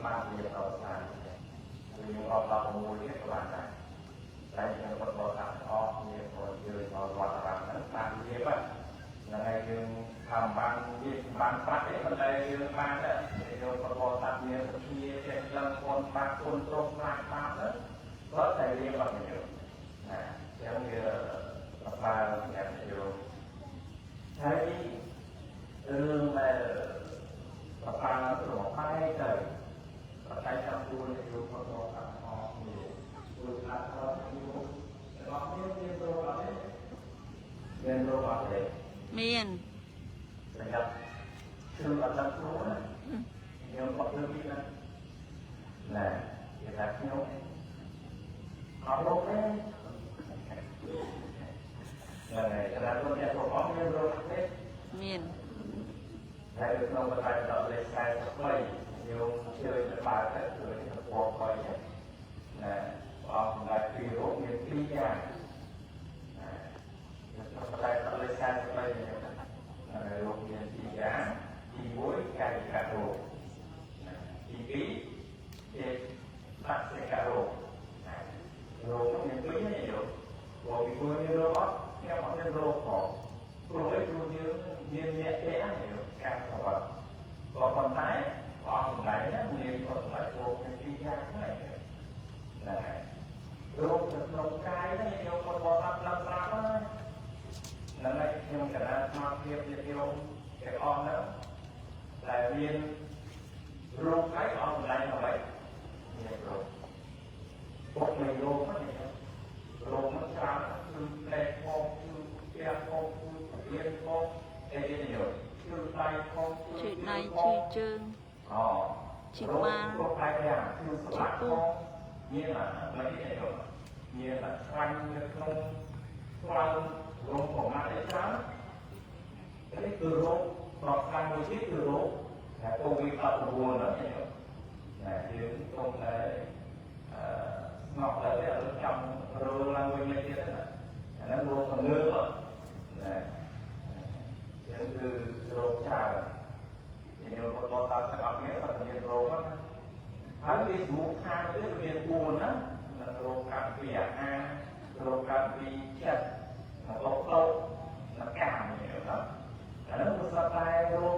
បានវាទៅតាមយើងអត់ដល់មួយទៀតក៏បានដែរតែយើងបន្តតាមអស់មានពលយើងមកវត្តអារាមហ្នឹងបានវាបាទថ្ងៃយើងធ្វើបានវាបានប្រាក់ទេប៉ុន្តែយើងបានយើងបន្តតាមមានវិធីចេះដឹងគុណបាត់គុណត្រង់ខ្លះបានហ្នឹងក៏តែរៀនបាត់យើងណាចឹងវាបានយ៉ាងយើងហើយរឿងដែលបានរបស់បាយទៅតែតាមគួរនេះយើងបន្តតាមអស់នេះគួរថាអស់នេះរបស់មានរោគអត់ទេមានរោគអត់ទេមានសម្រាប់គឺអត់ដឹងគ្រូណាខ្ញុំអត់ដឹងពីណាណែគេថាខ្ញុំអត់រោគទេហើយតែគាត់អ្នករោគអត់មានរោគទេមានហើយក្នុងបទដល់លេខ43យើងជឿបានទៅគឺពណ៌ខ້ອຍណាបងសម្រាប់ពីរោគមាន2យ៉ាងក្នុងបទដល់លេខ43រោគមាន2យ៉ាងទី1កាយវិការរោគទី2ជាបាក់សេការោគរោគមាន2នេះយោបងពីមួយមានរោគអត់ខ្ញុំអត់មានរោគផងព្រោះឯងយើងមានអ្នកទេអីការប្រវត្តិក៏ប៉ុន្តែអស់សម្ដែងណាមានប្រវត្តិរោគមាន2យ៉ាងហ្នឹងណារោគក្នុងកាយនេះយកមកបកអត់ឡើងប្រាប់ហ្នឹងហើយខ្ញុំកណាស្មារតីជាយោទាំងអស់ហ្នឹងតែមានរោគកាយអស់សម្ដែងអ្វីមានរោគពុកមានរោគហ្នឹងរោគมันច្រើនគឺផ្លែផងគឺផ្ទះផងគឺរៀនផងអីនេះយោគឺដៃផងជួយដៃជួយជើងជីបានគ្រប់ផ្នែកយ៉ាងគឺស្លាប់ផងមានអ្វីនេះយោមានខ្លាញ់នៅក្នុងស្វ័យរោគប្រមាថអីច្រើននេះគឺរោគប្រកបមួយទៀតគឺរោគដែលកូវីដ-19ហ្នឹងណាយើងគង់តែស្ងប់តែអត់ចង់រលឡើងវិញទៀតណាអាហ្នឹងរោគជំងឺណាយើងគឺរោគច្រើនយើងក៏បន្តតាមទាំងអស់គ្នាតែមានរោគហ្នឹងហើយវាស្មុខខាងទៀតមាន4ណារោគកាត់ពីអាហាររោគកាត់ពីចិត្តរោគផ្លូវនិងកាមនេះណាអាហ្នឹងគឺសត្វតែរោគ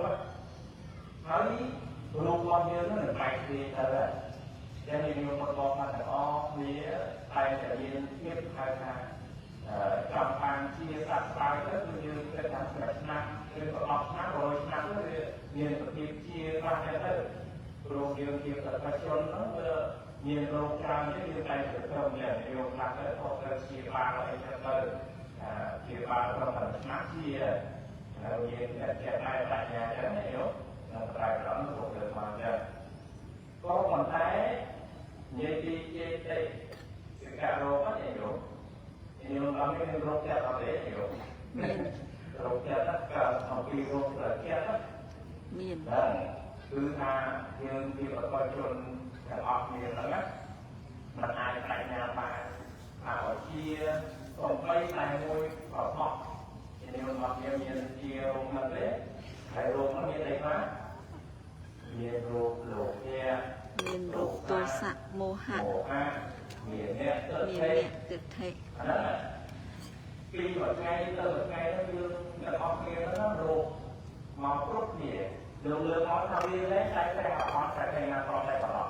ហើយរោគរបស់យើងនឹងបែកគ្នាទៅយ៉ាងនេះយើងបន្តតាមទាំងអស់គ្នាតែតែមានភាពហៅថាចាំបានជាសត្វស្បើយទៅគឺយើងគិតថាឆ្នាំឬក៏10ឆ្នាំ100ឆ្នាំទៅវាមានប្រតិជាខ្លះទៅព្រោះយើងជាប្រជាជនហ្នឹងវាមានរោគច្រើនទេយើងតែត្រឹមតែយើងខ្លះទៅខុសទៅជាបាលអីទៅជាបាលប្រហែលឆ្នាំជាហើយយើងតែចេះតែបញ្ញាចឹងណាយោនៅប្រែប្រំរោគលើមកចឹងក៏ប៉ុន្តែនិយាយពីចេតិសិការោគហ្នឹងយោខ្ញុំអត់មានរោគចិត្តអត់ទេយោមានរោគចិត្តកើតអំពីរោគចិត្តមានគឺថាយើងជាប្រជាជនទាំងអស់គ្នាហ្នឹងណាមិនអាចបញ្ញាបានថាជាសំបីតែមួយប្រកបខ្ញុំមកមានជារោគហ្នឹងទេហើយរោគហ្នឹងមានអីខ្លះមានរោគលោកធាមានរោគទោសៈមោហៈមានអ្នកទិដ្ឋិអាហ្នឹងពីមួយថ្ងៃទៅមួយថ្ងៃហ្នឹងយើងទាំងអស់គ្នាហ្នឹងរោគមកគ្រប់គ្នាលើមកថាវាលែងតែអត់តែថ្ងៃណាប្រតែប្រឡោះ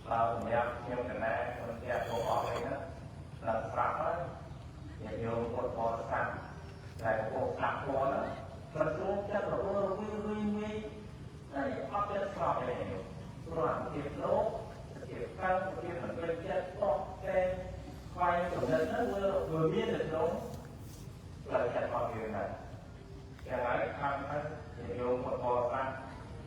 សម្រាប់ខ្ញុំកណាខ្ញុំជារោគអស់នេះណាដល់ប្រាប់ហើយញាតិញោមពុទ្ធបរិស័ទតែពុទ្ធដាក់ពណ៌ហ្នឹងមិនស្រួលចិត្តរបស់វីហើយអត់ចិត្តស្របទេព្រោះអាភាពលោកភាពកើតភាពមិនពេញចិត្តបោះតែខ្វាយចំណិតហ្នឹងវាមាននៅក្នុងផ្លូវចិត្តរបស់យើងណាយ៉ាងไรខាងហ្នឹងយោមពុទ្ធបរិស័ទ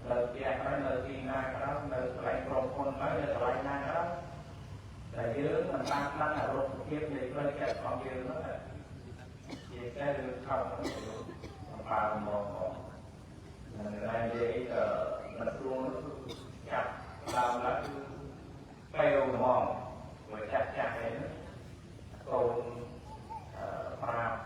នៅផ្ទះហ្នឹងនៅទីណាក៏ដោយនៅកន្លែងក្រុមហ៊ុនហើយនៅកន្លែងណាក៏ដោយតែយើងមិនតាមដឹងអារម្មណ៍ភាពនៃផ្លូវចិត្តរបស់យើងហ្នឹងជាតែរឿងខំអំប៉ាមកនឹងតែនិយាយមិនស្រួលចាប់ដើមឡើងគឺពេលហ្មងមួយចាស់ចាស់ឯងកូនប្រាប់